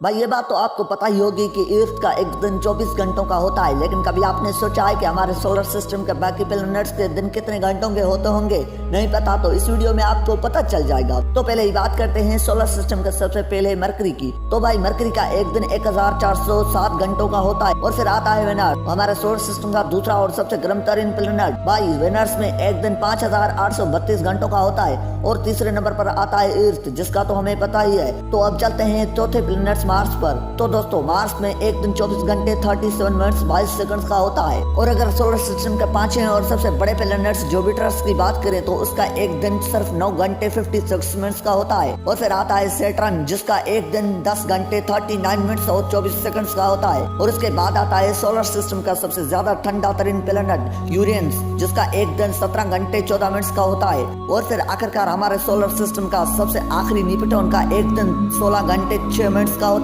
भाई ये बात तो आपको पता ही होगी कि अर्थ का एक दिन 24 घंटों का होता है, लेकिन कभी आपने सोचा है कि हमारे सोलर सिस्टम के बाकी प्लैनेट्स के दिन कितने घंटों के होते होंगे? नहीं पता तो इस वीडियो में आपको पता चल जाएगा। तो पहले ही बात करते हैं सोलर सिस्टम के सबसे पहले मरकरी की। तो भाई मरकरी का एक दिन 1407 घंटों का होता है। और फिर आता है वेनस, हमारे सोलर सिस्टम का दूसरा और सबसे गर्म तरीन प्लैनेट। भाई वेनस में एक दिन 5832 घंटों का होता है। और तीसरे नंबर पर आता है अर्थ, जिसका तो हमें पता ही है। तो अब चलते हैं चौथे प्लैनेट मार्स पर। तो दोस्तों मार्स में एक दिन 24 घंटे 37 मिनट्स 22 सेकंड्स का होता है। और अगर सोलर सिस्टम के पांचवें और सबसे बड़े प्लैनेट्स जुपिटर की बात करें तो उसका एक दिन सिर्फ 9 घंटे 56 मिनट्स का होता है। और फिर आता है सैटर्न, जिसका एक दिन 10 घंटे 39 मिनट्स और 24 सेकंड्स का होता है। और उसके बाद आता है सोलर सिस्टम का सबसे ज्यादा ठंडा तरीन प्लैनेट यूरेनस, जिसका एक दिन 17 घंटे 14 मिनट्स का होता है। और फिर आखिरकार हमारे सोलर सिस्टम का सबसे आखिरी निपटोन का एक दिन 16 घंटे 6 मिनट्स का